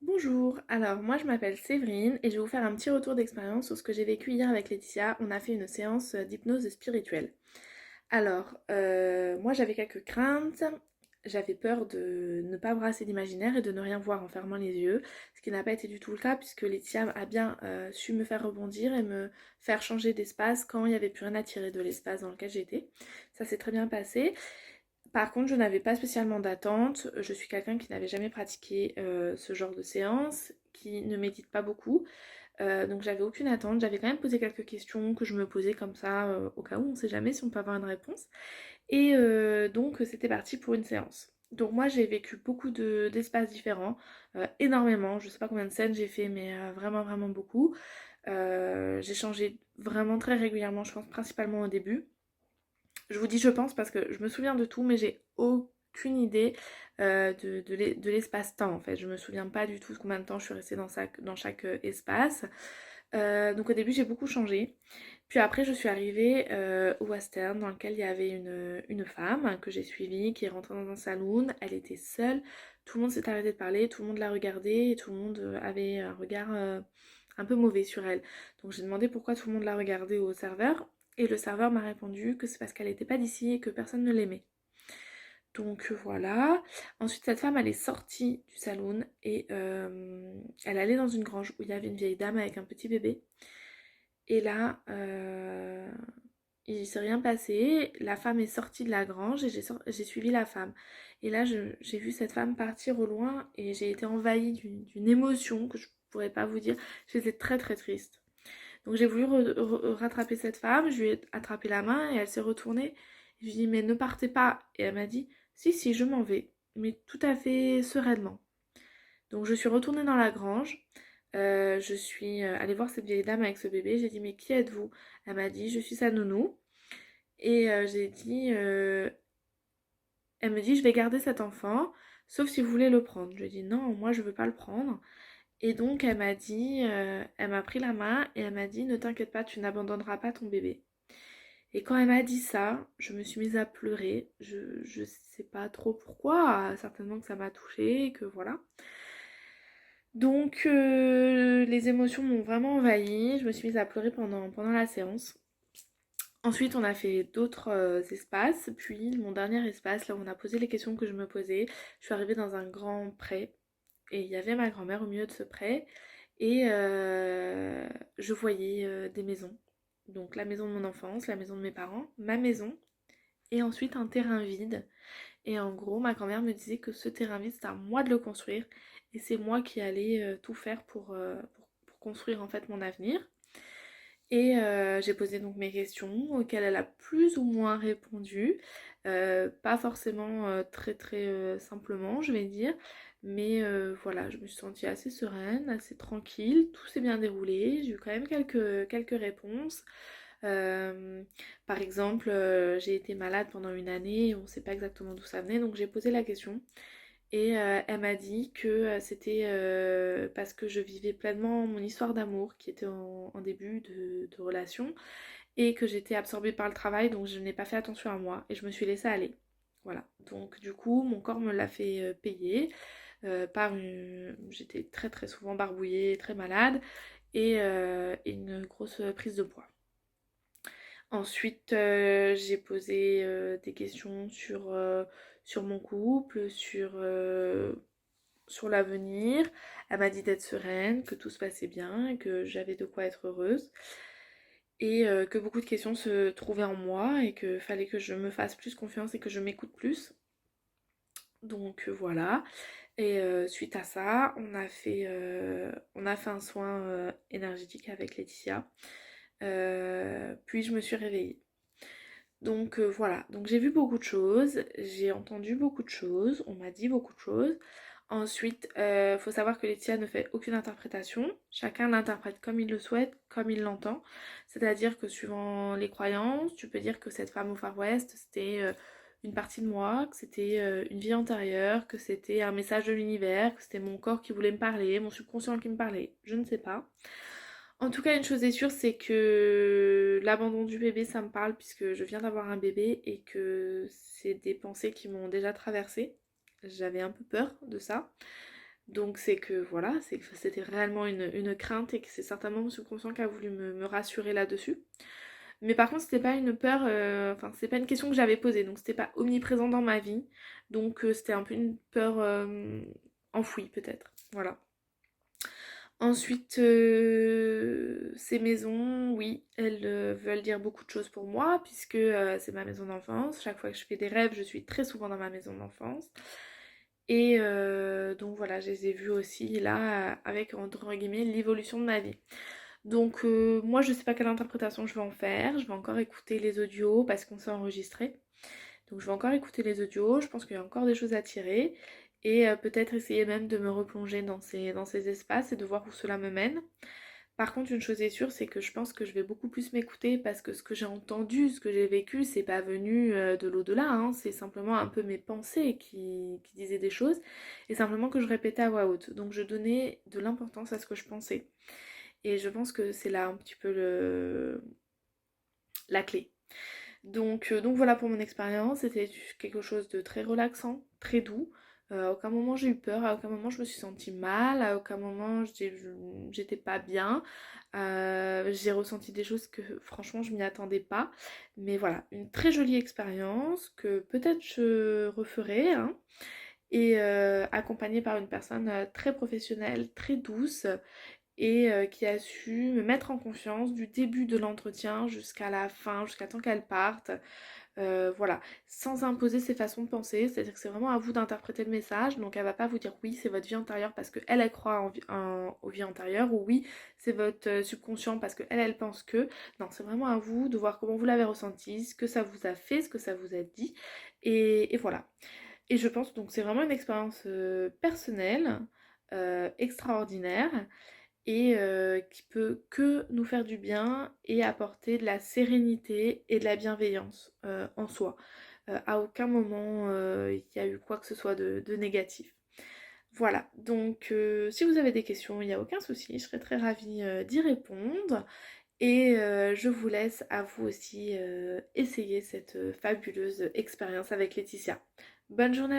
Bonjour, alors moi je m'appelle Séverine et je vais vous faire un petit retour d'expérience sur ce que j'ai vécu hier avec Laetitia. On a fait une séance d'hypnose spirituelle. Alors, moi j'avais quelques craintes, j'avais peur de ne pas brasser d'imaginaire et de ne rien voir en fermant les yeux, ce qui n'a pas été du tout le cas puisque Laetitia a bien su me faire rebondir et me faire changer d'espace quand il n'y avait plus rien à tirer de l'espace dans lequel j'étais. Ça s'est très bien passé. Par contre, je n'avais pas spécialement d'attente. Je suis quelqu'un qui n'avait jamais pratiqué ce genre de séance, qui ne médite pas beaucoup. Donc j'avais aucune attente. J'avais quand même posé quelques questions que je me posais comme ça, au cas où on ne sait jamais si on peut avoir une réponse. Et donc c'était parti pour une séance. Donc moi j'ai vécu beaucoup d'espaces différents, énormément. Je ne sais pas combien de scènes j'ai fait, mais vraiment vraiment beaucoup. J'ai changé vraiment très régulièrement, je pense principalement au début. Je vous dis je pense parce que je me souviens de tout, mais j'ai aucune idée de l'espace-temps en fait. Je me souviens pas du tout de combien de temps je suis restée dans chaque espace. Donc au début j'ai beaucoup changé. Puis après je suis arrivée au western dans lequel il y avait une femme que j'ai suivie qui est rentrée dans un saloon. Elle était seule. Tout le monde s'est arrêté de parler, tout le monde la regardait et tout le monde avait un regard un peu mauvais sur elle. Donc j'ai demandé pourquoi tout le monde la regardait au serveur. Et le serveur m'a répondu que c'est parce qu'elle n'était pas d'ici et que personne ne l'aimait. Donc voilà. Ensuite, cette femme, elle est sortie du saloon et elle allait dans une grange où il y avait une vieille dame avec un petit bébé. Et là, il s'est rien passé. La femme est sortie de la grange et j'ai suivi la femme. Et là, j'ai vu cette femme partir au loin et j'ai été envahie d'une émotion que je pourrais pas vous dire. J'étais très très triste. Donc j'ai voulu rattraper cette femme, je lui ai attrapé la main et elle s'est retournée. Je lui ai dit mais ne partez pas. Et elle m'a dit si si je m'en vais, mais tout à fait sereinement. Donc je suis retournée dans la grange, je suis allée voir cette vieille dame avec ce bébé, j'ai dit mais qui êtes-vous? Elle m'a dit je suis sa nounou. Et j'ai dit, elle me dit je vais garder cet enfant, sauf si vous voulez le prendre. Je lui ai dit non, moi je veux pas le prendre. Et donc elle m'a dit, elle m'a pris la main et elle m'a dit ne t'inquiète pas, tu n'abandonneras pas ton bébé. Et quand elle m'a dit ça, je me suis mise à pleurer. Je sais pas trop pourquoi, certainement que ça m'a touchée, que voilà. Donc les émotions m'ont vraiment envahie. Je me suis mise à pleurer pendant la séance. Ensuite, on a fait d'autres espaces. Puis mon dernier espace, là où on a posé les questions que je me posais, je suis arrivée dans un grand pré. Et il y avait ma grand-mère au milieu de ce pré. Et je voyais des maisons. Donc la maison de mon enfance, la maison de mes parents, ma maison et ensuite un terrain vide. Et en gros, ma grand-mère me disait que ce terrain vide, c'était à moi de le construire et c'est moi qui allais tout faire pour construire en fait mon avenir. Et j'ai posé donc mes questions auxquelles elle a plus ou moins répondu. Pas forcément très très simplement, je vais dire. Mais voilà, je me suis sentie assez sereine, assez tranquille. Tout s'est bien déroulé. J'ai eu quand même quelques réponses. Euh, Par exemple, j'ai été malade pendant une année, on ne sait pas exactement d'où ça venait, donc j'ai posé la question. Et elle m'a dit que c'était parce que je vivais pleinement mon histoire d'amour qui était en début de relation et que j'étais absorbée par le travail donc je n'ai pas fait attention à moi et je me suis laissée aller. Voilà, donc du coup mon corps me l'a fait payer par une... J'étais très très souvent barbouillée, très malade et une grosse prise de poids. Ensuite, j'ai posé des questions sur mon couple, sur l'avenir. Elle m'a dit d'être sereine, que tout se passait bien, que j'avais de quoi être heureuse. Et que beaucoup de questions se trouvaient en moi et que fallait que je me fasse plus confiance et que je m'écoute plus. Donc voilà. Et suite à ça, on a fait un soin énergétique avec Laetitia. Puis je me suis réveillée. Donc voilà, donc j'ai vu beaucoup de choses, j'ai entendu beaucoup de choses, on m'a dit beaucoup de choses. Ensuite, faut savoir que Laetitia ne fait aucune interprétation, chacun l'interprète comme il le souhaite, comme il l'entend. C'est-à-dire que suivant les croyances, tu peux dire que cette femme au Far West, c'était une partie de moi, que c'était une vie antérieure, que c'était un message de l'univers, que c'était mon corps qui voulait me parler, mon subconscient qui me parlait, je ne sais pas. En tout cas, une chose est sûre, c'est que l'abandon du bébé, ça me parle puisque je viens d'avoir un bébé et que c'est des pensées qui m'ont déjà traversée. J'avais un peu peur de ça. Donc c'est que voilà, c'est que c'était réellement une crainte et que c'est certainement mon subconscient qui a voulu me rassurer là-dessus. Mais par contre, c'était pas une peur, enfin, c'est pas une question que j'avais posée, donc c'était pas omniprésent dans ma vie. Donc c'était un peu une peur enfouie peut-être. Voilà. Ensuite, ces maisons, oui, elles veulent dire beaucoup de choses pour moi, puisque c'est ma maison d'enfance. Chaque fois que je fais des rêves, je suis très souvent dans ma maison d'enfance. Et donc voilà, je les ai vus aussi là, avec entre guillemets l'évolution de ma vie. Donc moi, je sais pas quelle interprétation je vais en faire. Je vais encore écouter les audios parce qu'on s'est enregistré. Donc je vais encore écouter les audios, je pense qu'il y a encore des choses à tirer et peut-être essayer même de me replonger dans ces espaces et de voir où cela me mène. Par contre, une chose est sûre, c'est que je pense que je vais beaucoup plus m'écouter parce que ce que j'ai entendu, ce que j'ai vécu, c'est pas venu de l'au-delà, hein. C'est simplement un peu mes pensées qui disaient des choses et simplement que je répétais à voix haute. Donc je donnais de l'importance à ce que je pensais. Et je pense que c'est là un petit peu la clé. Donc voilà pour mon expérience, c'était quelque chose de très relaxant, très doux. À aucun moment j'ai eu peur, à aucun moment je me suis sentie mal, à aucun moment j'étais pas bien. J'ai ressenti des choses que franchement je m'y attendais pas. Mais voilà, une très jolie expérience que peut-être je referai, hein, et accompagnée par une personne très professionnelle, très douce et qui a su me mettre en confiance du début de l'entretien jusqu'à la fin, jusqu'à temps qu'elle parte. Voilà, sans imposer ses façons de penser, c'est-à-dire que c'est vraiment à vous d'interpréter le message, donc elle va pas vous dire oui c'est votre vie antérieure parce que elle croit aux vies antérieures, ou oui c'est votre subconscient parce que elle pense que, non c'est vraiment à vous de voir comment vous l'avez ressenti, ce que ça vous a fait, ce que ça vous a dit, et voilà. Et je pense donc c'est vraiment une expérience personnelle, extraordinaire, et qui peut que nous faire du bien et apporter de la sérénité et de la bienveillance en soi. À aucun moment il y a eu quoi que ce soit de négatif. Voilà, donc si vous avez des questions, il n'y a aucun souci, je serai très ravie d'y répondre. Et je vous laisse à vous aussi essayer cette fabuleuse expérience avec Laetitia. Bonne journée!